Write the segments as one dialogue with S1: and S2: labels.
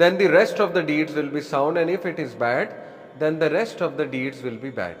S1: then the rest of the deeds will be sound, and if it is bad then the rest of the deeds will be bad।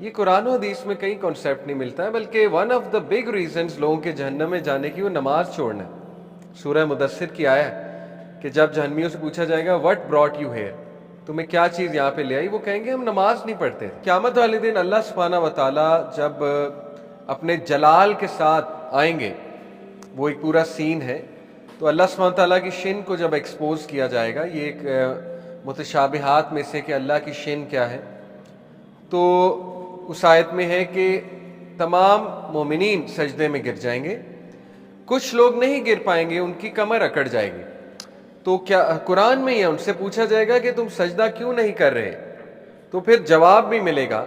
S1: یہ قرآن و حدیث میں کہیں concept نہیں ملتا ہے، بلکہ one of the big reasons لوگوں کے جہنم میں جانے کی وہ نماز چھوڑنا ہے۔ سورہ مدثر کی آیا ہے کہ جب جہنمیوں سے پوچھا جائے گا وٹ براٹ یو ہیئر، تمہیں کیا چیز یہاں پہ لے آئی، وہ کہیں گے ہم نماز نہیں پڑھتے۔ قیامت والے دن اللہ سبحانہ و تعالیٰ جب اپنے جلال کے ساتھ آئیں گے، وہ ایک پورا سین ہے، تو اللہ سبحانہ تعالیٰ کی شن کو جب ایکسپوز کیا جائے گا، یہ ایک متشابہات میں سے کہ اللہ کی شن کیا ہے، تو اس آیت میں ہے کہ تمام مومنین سجدے میں گر جائیں گے، کچھ لوگ نہیں گر پائیں گے، ان کی کمر اکڑ جائے گی۔ تو کیا قرآن میں ہی ہے، ان سے پوچھا جائے گا کہ تم سجدہ کیوں نہیں کر رہے، تو پھر جواب بھی ملے گا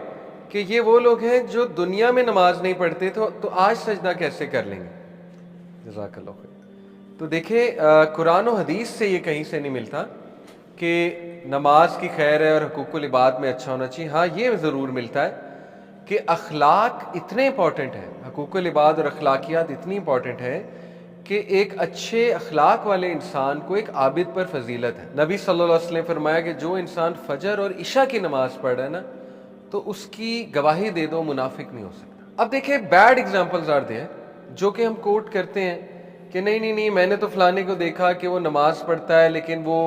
S1: کہ یہ وہ لوگ ہیں جو دنیا میں نماز نہیں پڑھتے تو آج سجدہ کیسے کر لیں گے۔ جزاک اللہ خیر۔ تو دیکھیں قرآن و حدیث سے یہ کہیں سے نہیں ملتا کہ نماز کی خیر ہے اور حقوق العباد میں اچھا ہونا چاہیے۔ ہاں یہ ضرور ملتا ہے کہ اخلاق اتنے امپورٹنٹ ہیں، حقوق العباد اور اخلاقیات اتنی امپورٹنٹ ہے کہ ایک اچھے اخلاق والے انسان کو ایک عابد پر فضیلت ہے۔ نبی صلی اللہ علیہ وسلم نے فرمایا کہ جو انسان فجر اور عشاء کی نماز پڑھ رہا ہے نا، تو اس کی گواہی دے دو منافق نہیں ہو سکتا۔ اب دیکھیں بیڈ ایگزامپلز آر دیر جو کہ ہم کوٹ کرتے ہیں کہ نہیں میں نے تو فلانے کو دیکھا کہ وہ نماز پڑھتا ہے لیکن وہ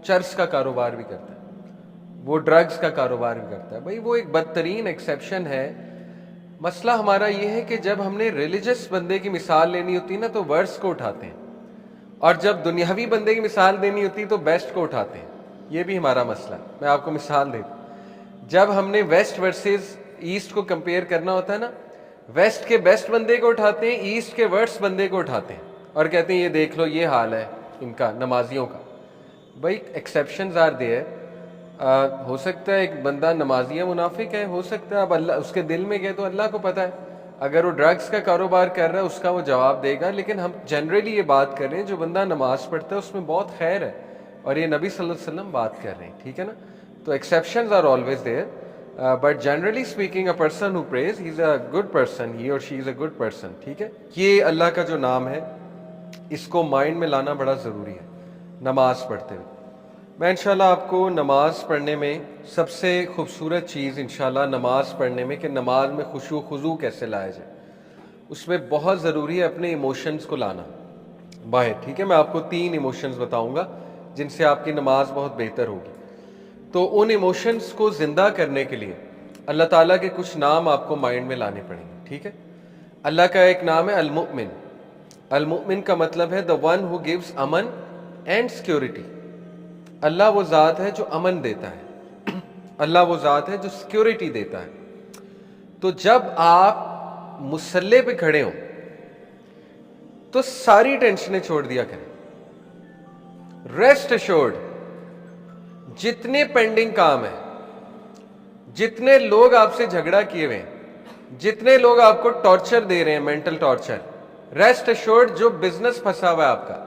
S1: چرس کا کاروبار بھی کرتا ہے، وہ ڈرگز کا کاروبار بھی کرتا ہے۔ بھائی وہ ایک بدترین ایکسیپشن ہے۔ مسئلہ ہمارا یہ ہے کہ جب ہم نے ریلیجس بندے کی مثال لینی ہوتی ہے نا تو ورس کو اٹھاتے ہیں، اور جب دنیاوی بندے کی مثال دینی ہوتی ہے تو بیسٹ کو اٹھاتے ہیں۔ یہ بھی ہمارا مسئلہ ہے۔ میں آپ کو مثال دیتا ہوں، جب ہم نے ویسٹ ورسز ایسٹ کو کمپیئر کرنا ہوتا ہے نا، ویسٹ کے بیسٹ بندے کو اٹھاتے ہیں، ایسٹ کے ورسٹ بندے کو اٹھاتے ہیں اور کہتے ہیں یہ دیکھ لو یہ حال ہے ان کا نمازیوں کا۔ بھائی ایکسیپشنز آر دیئر، ہو سکتا ہے ایک بندہ نمازی ہے منافق ہے، ہو سکتا ہے اب اللہ اس کے دل میں گئے تو اللہ کو پتہ ہے، اگر وہ ڈرگز کا کاروبار کر رہا ہے اس کا وہ جواب دے گا، لیکن ہم جنرلی یہ بات کر رہے ہیں جو بندہ نماز پڑھتا ہے اس میں بہت خیر ہے، اور یہ نبی صلی اللہ علیہ وسلم بات کر رہے ہیں، ٹھیک ہے نا۔ تو exceptions are always there, but generally speaking a person who prays he is a good person, he or she is a good person, ٹھیک ہے۔ یہ اللہ کا جو نام ہے اس کو مائنڈ میں لانا بڑا ضروری ہے نماز پڑھتے ہوئے۔ میں انشاءاللہ آپ کو نماز پڑھنے میں سب سے خوبصورت چیز انشاءاللہ نماز پڑھنے میں کہ نماز میں خشوع و خضوع کیسے لایا جائے، اس میں بہت ضروری ہے اپنے ایموشنز کو لانا باہر، ٹھیک ہے۔ میں آپ کو 3 ایموشنز بتاؤں گا جن سے آپ کی نماز بہت بہتر ہوگی۔ تو ان ایموشنز کو زندہ کرنے کے لیے اللہ تعالیٰ کے کچھ نام آپ کو مائنڈ میں لانے پڑیں گے، ٹھیک ہے۔ اللہ کا ایک نام ہے المؤمن۔ المؤمن کا مطلب ہے the one who gives امن اینڈ سیکورٹی۔ اللہ وہ ذات ہے جو امن دیتا ہے، اللہ وہ ذات ہے جو سیکورٹی دیتا ہے۔ تو جب آپ مصلی پہ کھڑے ہوں تو ساری ٹینشنیں چھوڑ دیا کریں، ریسٹ ایشورڈ، جتنے پینڈنگ کام ہیں، جتنے لوگ آپ سے جھگڑا کیے ہوئے ہیں، جتنے لوگ آپ کو ٹارچر دے رہے ہیں، مینٹل ٹارچر، ریسٹ ایشورڈ، جو بزنس پھنسا ہوا ہے آپ کا،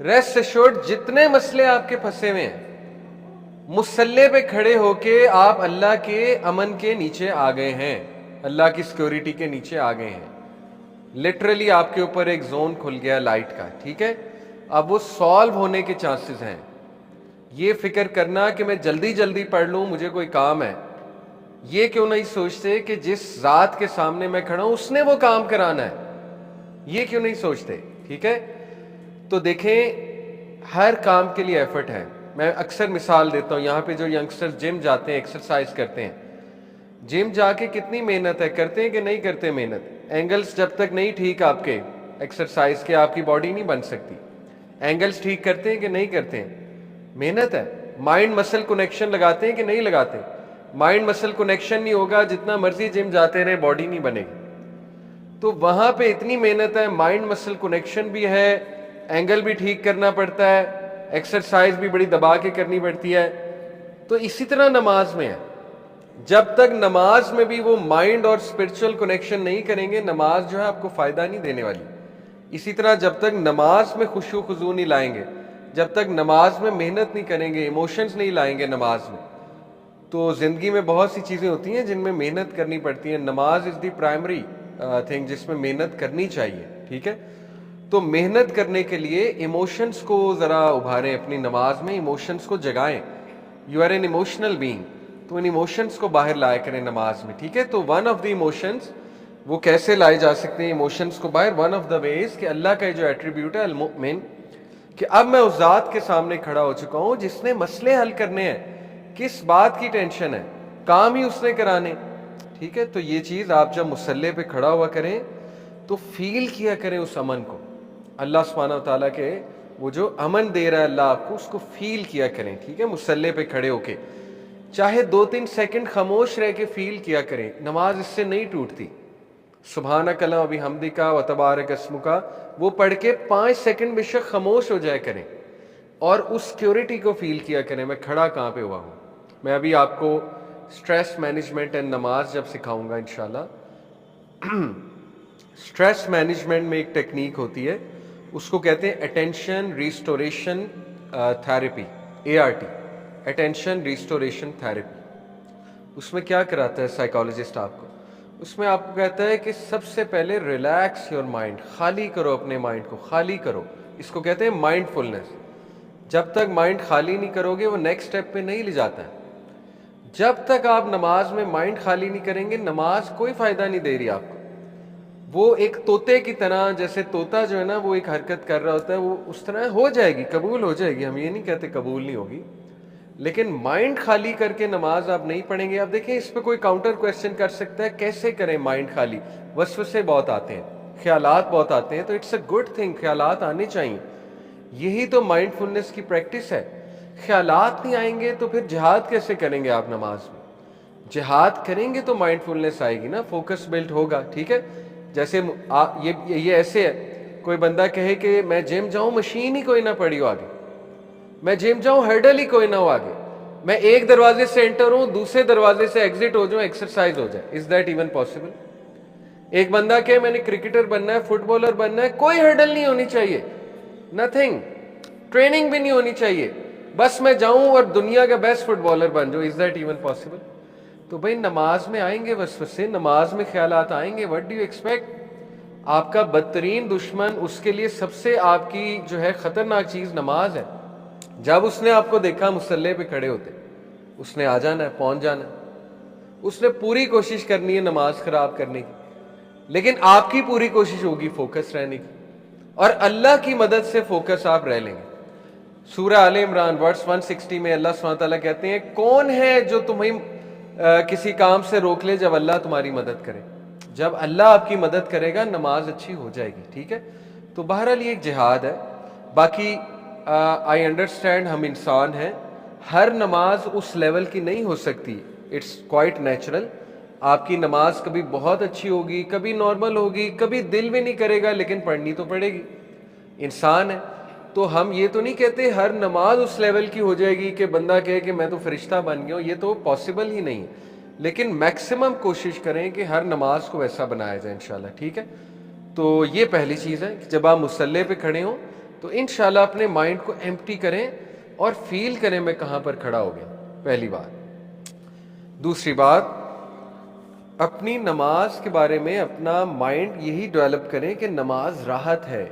S1: ریسٹ ایشورڈ، جتنے مسئلے آپ کے پھنسے ہوئے ہیں، مصلی پہ کھڑے ہو کے آپ اللہ کے امن کے نیچے آ گئے ہیں، اللہ کی سیکورٹی کے نیچے آ گئے ہیں۔ لٹرلی آپ کے اوپر ایک زون کھل گیا لائٹ کا، ٹھیک ہے۔ اب وہ سالو ہونے کے چانسز ہیں۔ یہ فکر کرنا کہ میں جلدی جلدی پڑھ لوں، مجھے کوئی کام ہے، یہ کیوں نہیں سوچتے کہ جس ذات کے سامنے میں کھڑا ہوں اس نے وہ کام کرانا ہے، یہ کیوں نہیں سوچتے، ٹھیک ہے۔ تو دیکھیں ہر کام کے لیے ایفرٹ ہے۔ میں اکثر مثال دیتا ہوں، یہاں پہ جو ینگسٹر جم جاتے ہیں، ایکسرسائز کرتے ہیں، جم جا کے کتنی محنت ہے، کرتے ہیں کہ نہیں کرتے محنت؟ اینگلز جب تک نہیں ٹھیک آپ کے ایکسرسائز کے، آپ کی باڈی نہیں بن سکتی۔ اینگلز ٹھیک کرتے ہیں کہ نہیں کرتے ہیں؟ محنت ہے۔ مائنڈ مسل کنیکشن لگاتے ہیں کہ نہیں لگاتے؟ مائنڈ مسل کنیکشن نہیں ہوگا، جتنا مرضی جم جاتے رہے باڈی نہیں بنے گی۔ تو وہاں پہ اتنی محنت ہے، مائنڈ مسل کنیکشن بھی ہے، اینگل بھی ٹھیک کرنا پڑتا ہے، ایکسرسائز بھی بڑی دبا کے کرنی پڑتی ہے۔ تو اسی طرح نماز میں ہے، جب تک نماز میں بھی وہ مائنڈ اور اسپرچل کنیکشن نہیں کریں گے، نماز جو ہے آپ کو فائدہ نہیں دینے والی۔ اسی طرح جب تک نماز میں خشوع و خضوع نہیں لائیں گے، جب تک نماز میں محنت نہیں کریں گے، ایموشنز نہیں لائیں گے نماز میں، تو زندگی میں بہت سی چیزیں ہوتی ہیں جن میں محنت کرنی پڑتی ہیں۔ نماز از دی پرائمری تھنگ جس میں محنت کرنی چاہیے، ٹھیک ہے۔ تو محنت کرنے کے لیے ایموشنز کو ذرا ابھاریں اپنی نماز میں، ایموشنز کو جگائیں۔ You are an emotional being, تو ان ایموشنس کو باہر لایا کریں نماز میں, ٹھیک ہے. تو ون آف دی ایموشنس وہ کیسے لائے جا سکتے ہیں ایموشنس کو باہر؟ ون آف دا ویز کہ اللہ کا جو ایٹریبیوٹ ہے المؤمن, کہ اب میں اس ذات کے سامنے کھڑا ہو چکا ہوں جس نے مسئلے حل کرنے ہیں. کس بات کی ٹینشن ہے؟ کام ہی اس نے کرانے, ٹھیک ہے. تو یہ چیز آپ جب مصلی پہ کھڑا ہوا کریں تو فیل کیا کریں اس امن کو, اللہ سبحانہ و تعالیٰ کے وہ جو امن دے رہا ہے اللہ آپ کو, اس کو فیل کیا کریں, ٹھیک ہے. مصلی پہ کھڑے ہو کے چاہے 2-3 سیکنڈ خاموش رہ کے فیل کیا کریں. نماز اس سے نہیں ٹوٹتی. سبحانک اللہم و بحمدک و تبارک اسمک وہ پڑھ کے 5 سیکنڈ بے شک خاموش ہو جائے کریں اور اس سیکیورٹی کو فیل کیا کریں, میں کھڑا کہاں پہ ہوا ہوں. میں ابھی آپ کو اسٹریس مینجمنٹ اینڈ نماز جب سکھاؤں گا انشاءاللہ. اسٹریس مینجمنٹ میں ایک ٹیکنیک ہوتی ہے, اس کو کہتے ہیں attention restoration therapy, ART, attention restoration therapy. اس میں کیا کراتا ہے سائیکالوجسٹ آپ کو؟ اس میں آپ کو کہتا ہے کہ سب سے پہلے ریلیکس یور مائنڈ, خالی کرو اپنے مائنڈ کو, خالی کرو. اس کو کہتے ہیں مائنڈ فلنس. جب تک مائنڈ خالی نہیں کرو گے وہ نیکسٹ اسٹیپ پہ نہیں لے جاتا ہے. جب تک آپ نماز میں مائنڈ خالی نہیں کریں گے نماز کوئی فائدہ نہیں دے رہی آپ کو. وہ ایک طوطے کی طرح, جیسے طوطا جو ہے نا وہ ایک حرکت کر رہا ہوتا ہے, وہ اس طرح ہو جائے گی, قبول ہو جائے گی. ہم یہ نہیں کہتے قبول نہیں ہوگی, لیکن مائنڈ خالی کر کے نماز آپ نہیں پڑھیں گے. آپ دیکھیں اس پہ کوئی کاؤنٹر کویسچن کر سکتا ہے کیسے کریں مائنڈ خالی؟ وسوسے بہت آتے ہیں, خیالات بہت آتے ہیں, تو اٹس اے گڈ تھنگ, خیالات آنے چاہیے. یہی تو مائنڈ فلنس کی پریکٹس ہے. خیالات نہیں آئیں گے تو پھر جہاد کیسے کریں گے آپ نماز میں؟ جہاد کریں گے تو مائنڈ فلنس آئے گی نا, فوکس بلڈ ہوگا, ٹھیک ہے. جیسے یہ ایسے ہے, کوئی بندہ کہے کہ میں جم جاؤں, مشین ہی کوئی نہ پڑی ہو آگے, میں جم جاؤں ہرڈل ہی کوئی نہ ہو آگے, میں ایک دروازے سے انٹر ہوں دوسرے دروازے سے ایگزٹ ہو جاؤں, ایکسرسائز ہو جائے. Is that even possible? ایک بندہ کہ میں نے کرکٹر بننا ہے, فٹ بالر بننا ہے, کوئی ہرڈل نہیں ہونی چاہیے, نتھنگ, ٹریننگ بھی نہیں ہونی چاہیے, بس میں جاؤں اور دنیا کا بیسٹ فٹ بالر بن جاؤں. Is that even possible? تو بھائی نماز میں آئیں گے وسوسے, نماز میں خیالات آئیں گے. What do you expect? آپ کا بدترین دشمن, اس کے لیے سب سے آپ کی جو ہے خطرناک چیز نماز ہے. جب اس نے آپ کو دیکھا مصلی پہ کھڑے ہوتے, اس نے آ جانا ہے, پہنچ جانا ہے, اس نے پوری کوشش کرنی ہے نماز خراب کرنے کی, لیکن آپ کی پوری کوشش ہوگی فوکس رہنے کی, اور اللہ کی مدد سے فوکس آپ رہ لیں گے. سورہ آل عمران ورس 160 میں اللہ سبحانہ تعالیٰ کہتے ہیں کون ہے جو تمہیں کسی کام سے روک لے جب اللہ تمہاری مدد کرے؟ جب اللہ آپ کی مدد کرے گا نماز اچھی ہو جائے گی, ٹھیک ہے. تو بہرحال یہ ایک جہاد ہے. باقی آئی انڈرسٹینڈ ہم انسان ہیں, ہر نماز اس لیول کی نہیں ہو سکتی, اٹس کوائٹ نیچرل. آپ کی نماز کبھی بہت اچھی ہوگی, کبھی نارمل ہوگی, کبھی دل بھی نہیں کرے گا, لیکن پڑھنی تو پڑے گی, انسان ہے. تو ہم یہ تو نہیں کہتے ہر نماز اس لیول کی ہو جائے گی کہ بندہ کہے کہ میں تو فرشتہ بن گیا ہوں, یہ تو پاسبل ہی نہیں, لیکن میکسیمم کوشش کریں کہ ہر نماز کو ویسا بنایا جائے انشاءاللہ, ٹھیک ہے. تو یہ پہلی چیز ہے کہ جب آپ مصلی پہ کھڑے ہوں تو انشاءاللہ اپنے مائنڈ کو ایمپٹی کریں اور فیل کریں میں کہاں پر کھڑا ہو گیا, پہلی بات. دوسری بات, اپنی نماز کے بارے میں اپنا مائنڈ یہی ڈیولپ کریں کہ نماز راحت ہے.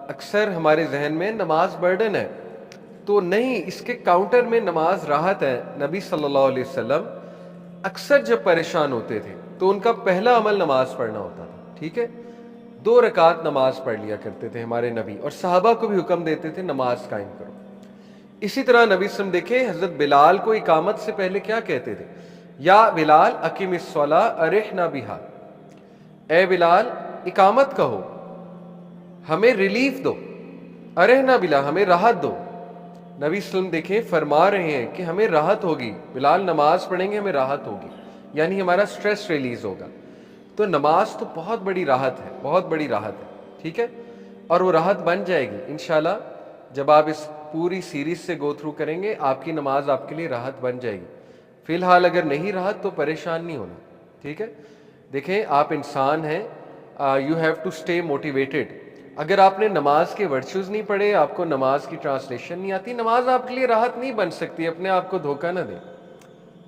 S1: اکثر ہمارے ذہن میں نماز برڈن ہے, تو نہیں, اس کے کاؤنٹر میں نماز راحت ہے. نبی صلی اللہ علیہ وسلم اکثر جب پریشان ہوتے تھے تو ان کا پہلا عمل نماز پڑھنا ہوتا تھا, ٹھیک ہے. 2 رکعت نماز پڑھ لیا کرتے تھے ہمارے نبی, اور صحابہ کو بھی حکم دیتے تھے نماز قائم کرو. اسی طرح نبی صلی اللہ علیہ وسلم دیکھیں حضرت بلال کو اقامت سے پہلے کیا کہتے تھے؟ یا بلال اقم الصلاۃ ارحنا بہا, اے بلال اقامت کہو, ہمیں ریلیف دو, ارحنا بلا, ہمیں راحت دو. نبی صلی اللہ علیہ وسلم دیکھیں فرما رہے ہیں کہ ہمیں راحت ہوگی, بلال نماز پڑھیں گے ہمیں راحت ہوگی, یعنی ہمارا سٹریس ریلیز ہوگا. تو نماز تو بہت بڑی راحت ہے, بہت بڑی راحت ہے, ٹھیک ہے. اور وہ راحت بن جائے گی انشاءاللہ. جب آپ اس پوری سیریز سے گو تھرو کریں گے آپ کی نماز آپ کے لیے راحت بن جائے گی. فی الحال اگر نہیں راحت تو پریشان نہیں ہونا, ٹھیک ہے. دیکھیں آپ انسان ہیں, you have to stay motivated. اگر آپ نے نماز کے ورچوز نہیں پڑھے, آپ کو نماز کی ٹرانسلیشن نہیں آتی, نماز آپ کے لیے راحت نہیں بن سکتی. اپنے آپ کو دھوکہ نہ دیں,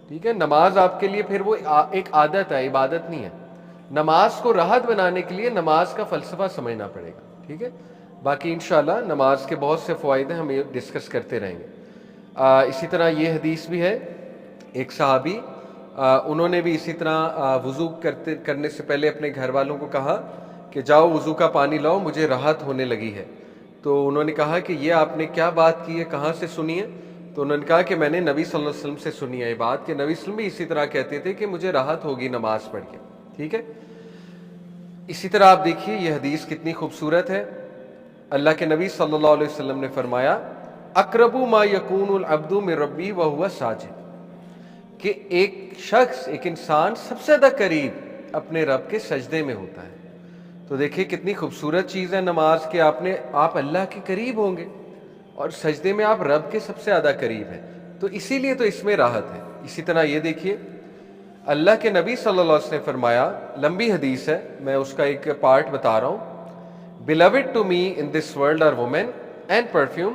S1: ٹھیک ہے. نماز آپ کے لیے پھر وہ ایک عادت ہے, عبادت نہیں ہے. نماز کو راحت بنانے کے لیے نماز کا فلسفہ سمجھنا پڑے گا, ٹھیک ہے. باقی انشاءاللہ نماز کے بہت سے فوائد ہیں, ہم یہ ڈسکس کرتے رہیں گے. اسی طرح یہ حدیث بھی ہے ایک صحابی انہوں نے بھی اسی طرح وضو کرنے سے پہلے اپنے گھر والوں کو کہا کہ جاؤ وضو کا پانی لاؤ، مجھے راحت ہونے لگی ہے۔ تو انہوں نے کہا کہ یہ آپ نے کیا بات کی ہے، کہاں سے سنی ہے؟ تو انہوں نے کہا کہ میں نے نبی صلی اللہ علیہ وسلم سے سنی ہے یہ بات، کہ نبی صلی اللہ علیہ وسلم بھی اسی طرح کہتے تھے کہ مجھے راحت ہوگی نماز پڑھ کے، ٹھیک ہے۔ اسی طرح آپ دیکھیے یہ حدیث کتنی خوبصورت ہے۔ اللہ کے نبی صلی اللہ علیہ وسلم نے فرمایا اقرب ما یکون العبد من ربی وہو ساجد، کہ ایک شخص، ایک انسان سب سے زیادہ قریب اپنے رب کے سجدے میں ہوتا ہے۔ تو دیکھیں کتنی خوبصورت چیز ہے نماز، کہ آپ اللہ کے قریب ہوں گے اور سجدے میں آپ رب کے سب سے زیادہ قریب ہیں، تو اسی لیے تو اس میں راحت ہے۔ اسی طرح یہ دیکھیے اللہ کے نبی صلی اللہ علیہ وسلم نے فرمایا، لمبی حدیث ہے، میں اس کا ایک پارٹ بتا رہا ہوں۔ Beloved to me in this world are women and perfume,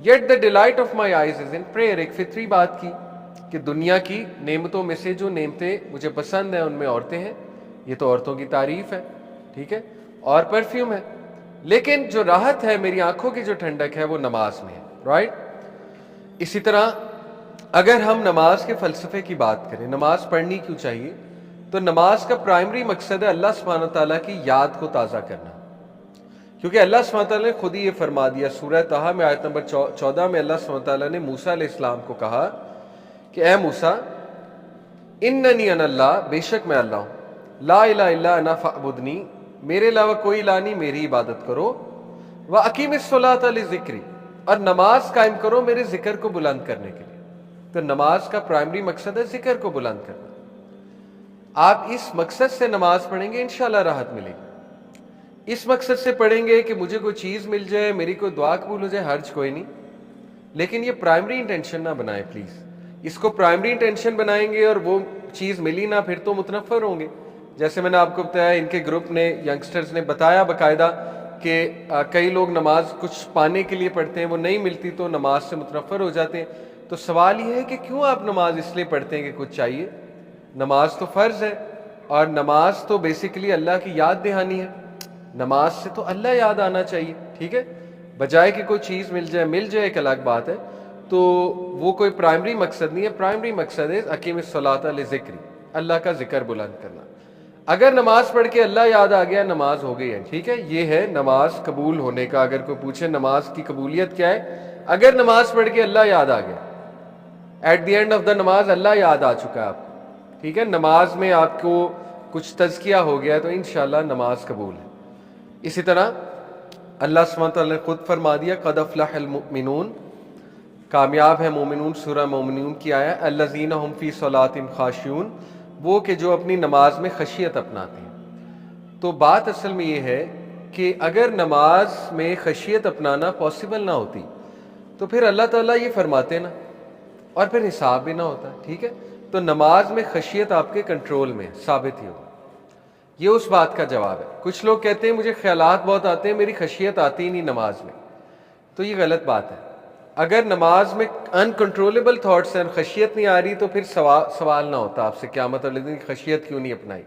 S1: yet the delight of my eyes is in prayer۔ ایک فطری بات کی کہ دنیا کی نعمتوں میں سے جو نعمتیں مجھے پسند ہیں ان میں عورتیں ہیں، یہ تو عورتوں کی تعریف ہے، ٹھیک ہے، اور پرفیوم ہے، لیکن جو راحت ہے، میری آنکھوں کی جو ٹھنڈک ہے وہ نماز میں ہے، رائٹ۔ اسی طرح اگر ہم نماز کے فلسفے کی بات کریں، نماز پڑھنی کیوں چاہیے، تو نماز کا پرائمری مقصد ہے اللہ سبحانہ تعالیٰ کی یاد کو تازہ کرنا، کیونکہ اللہ سبحانہ تعالیٰ نے خود ہی یہ فرما دیا سورہ طٰہٰ میں آیت نمبر 14 میں اللہ سبحانہ تعالیٰ نے موسیٰ علیہ السلام کو کہا کہ اے موسیٰ اننی انا اللہ، بے شک میں اللہ ہوں، لا الہ الا انا فاعبدنی، میرے علاوہ کوئی الہ نہیں، میری عبادت کرو، واقیم الصلاۃ لذکری، اور نماز قائم کرو میرے ذکر کو بلند کرنے کے لیے۔ تو نماز کا پرائمری مقصد ہے ذکر کو بلند کرنا۔ آپ اس مقصد سے نماز پڑھیں گے انشاءاللہ راحت ملے گی۔ اس مقصد سے پڑھیں گے کہ مجھے کوئی چیز مل جائے، میری کوئی دعا قبول ہو جائے، حرج کوئی نہیں، لیکن یہ پرائمری انٹینشن نہ بنائیں پلیز۔ اس کو پرائمری انٹینشن بنائیں گے اور وہ چیز ملی نہ، پھر تو متنفر ہوں گے۔ جیسے میں نے آپ کو بتایا، ان کے گروپ نے، ینگسٹرز نے بتایا باقاعدہ کہ کئی لوگ نماز کچھ پانے کے لیے پڑھتے ہیں، وہ نہیں ملتی تو نماز سے متنفر ہو جاتے ہیں۔ تو سوال یہ ہے کہ کیوں آپ نماز اس لیے پڑھتے ہیں کہ کچھ چاہیے؟ نماز تو فرض ہے، اور نماز تو بیسیکلی اللہ کی یاد دہانی ہے، نماز سے تو اللہ یاد آنا چاہیے، ٹھیک ہے، بجائے کہ کوئی چیز مل جائے ایک الگ بات ہے، تو وہ کوئی پرائمری مقصد نہیں ہے۔ پرائمری مقصد ہے اقیم الصلاۃ لذکری، اللہ کا ذکر بلند کرنا۔ اگر نماز پڑھ کے اللہ یاد آ گیا، نماز ہو گئی ہے، ٹھیک ہے۔ یہ ہے نماز قبول ہونے کا۔ اگر کوئی پوچھے نماز کی قبولیت کیا ہے، اگر نماز پڑھ کے اللہ یاد آ گیا، at the end of the نماز اللہ یاد آ چکا ہے آپ کو، ٹھیک ہے، نماز میں آپ کو کچھ تزکیہ ہو گیا ہے، تو انشاءاللہ نماز قبول ہے۔ اسی طرح اللہ سبحانہ تعالیٰ نے خود فرما دیا قد افلح المؤمنون، کامیاب ہے مومنون، سورہ مومنون کی آیا الذین هم فی صلاتہم خاشعون، وہ کہ جو اپنی نماز میں خشیت اپناتے ہیں۔ تو بات اصل میں یہ ہے کہ اگر نماز میں خشیت اپنانا پاسبل نہ ہوتی تو پھر اللہ تعالیٰ یہ فرماتے نا، اور پھر حساب بھی نہ ہوتا، ٹھیک ہے۔ تو نماز میں خشیت آپ کے کنٹرول میں ثابت ہی ہوگا، یہ اس بات کا جواب ہے۔ کچھ لوگ کہتے ہیں مجھے خیالات بہت آتے ہیں، میری خشیت آتی ہی نہیں نماز میں، تو یہ غلط بات ہے۔ اگر نماز میں انکنٹرولبل تھاٹس ہیں، خشیت نہیں آ رہی، تو پھر سوال نہ ہوتا آپ سے قیامت والے دن خشیت کیوں نہیں اپنائی۔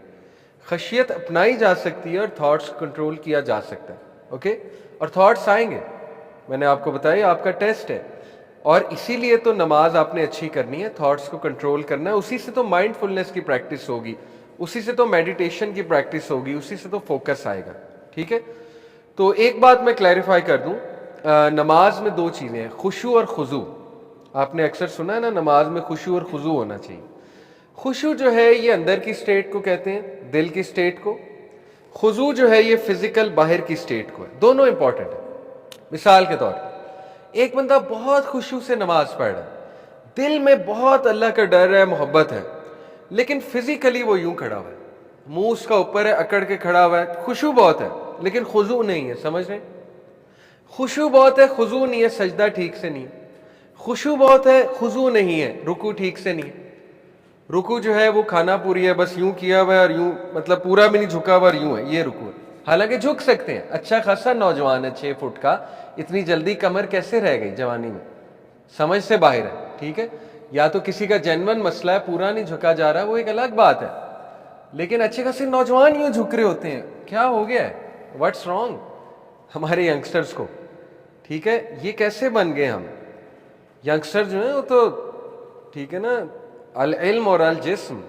S1: خشیت اپنائی جا سکتی ہے اور تھاٹس کنٹرول کیا جا سکتا ہے، اوکے، اور تھاٹس آئیں گے، میں نے آپ کو بتایا آپ کا ٹیسٹ ہے، اور اسی لیے تو نماز آپ نے اچھی کرنی ہے، تھاٹس کو کنٹرول کرنا ہے، اسی سے تو مائنڈ فلنس کی پریکٹس ہوگی، اسی سے تو میڈیٹیشن کی پریکٹس ہوگی، اسی سے تو فوکس آئے گا، ٹھیک ہے۔ تو ایک بات میں کلیریفائی کر دوں، نماز میں دو چیزیں ہیں، خشوع اور خضوع۔ آپ نے اکثر سنا ہے نا نماز میں خشوع اور خضوع ہونا چاہیے۔ خشوع جو ہے یہ اندر کی سٹیٹ کو کہتے ہیں، دل کی سٹیٹ کو، خضوع جو ہے یہ فزیکل باہر کی سٹیٹ کو ہے، دونوں امپورٹنٹ ہیں۔ مثال کے طور پر ایک بندہ بہت خشوع سے نماز پڑھ رہا ہے، دل میں بہت اللہ کا ڈر ہے، محبت ہے، لیکن فزیکلی وہ یوں کھڑا ہوا ہے، منہ اس کا اوپر ہے، اکڑ کے کھڑا ہوا ہے، خشوع بہت ہے لیکن خضوع نہیں ہے، سمجھ رہے ہیں؟ خشوع بہت ہے، خضوع نہیں ہے، سجدہ ٹھیک سے نہیں ہے۔ خشوع بہت ہے، خضوع نہیں ہے، رکوع ٹھیک سے نہیں ہے۔ رکوع جو ہے وہ کھانا پوری ہے، بس یوں کیا ہوا ہے اور یوں، مطلب پورا بھی نہیں جھکا ہوا اور یوں ہے، یہ رکوع ہے۔ حالانکہ جھک سکتے ہیں، اچھا خاصا نوجوان ہے 6 فٹ کا، اتنی جلدی کمر کیسے رہ گئی جوانی میں، سمجھ سے باہر ہے، ٹھیک ہے۔ یا تو کسی کا جینون مسئلہ ہے، پورا نہیں جھکا جا رہا، وہ ایک الگ بات ہے، لیکن اچھے خاصے نوجوان یوں جھک رہے ہوتے ہیں، کیا ہو گیا ہے، واٹس رانگ ہمارے ینگسٹرز کو، ٹھیک ہے۔ یہ کیسے بن گئے ہم ینگسٹر جو ہیں، وہ تو ٹھیک ہے نا، العلم اور الجسم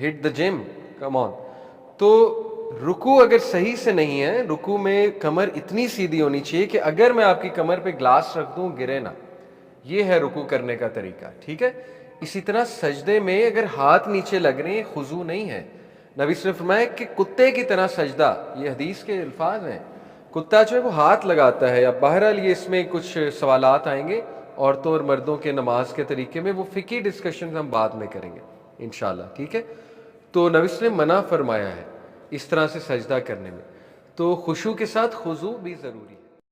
S1: ہٹ دا جم، کم آن. تو رکو اگر صحیح سے نہیں ہے، رکو میں کمر اتنی سیدھی ہونی چاہیے کہ اگر میں آپ کی کمر پہ گلاس رکھ دوں گرے نا. یہ ہے رکو کرنے کا طریقہ، ٹھیک ہے. اسی طرح سجدے میں اگر ہاتھ نیچے لگ رہے ہیں خضوع نہیں ہے. نبی صلی اللہ علیہ وسلم نے فرمایا کہ کتے کی طرح سجدہ، یہ حدیث کے الفاظ ہیں. کتا جو ہے وہ ہاتھ لگاتا ہے. اب بہرحال یہ اس میں کچھ سوالات آئیں گے عورتوں اور مردوں کے نماز کے طریقے میں، وہ فقہی ڈسکشن ہم بعد میں کریں گے انشاءاللہ، ٹھیک ہے. تو نبی صلی اللہ علیہ وسلم نے منع فرمایا ہے اس طرح سے سجدہ کرنے میں. تو خشوع کے ساتھ خضوع بھی ضروری ہے.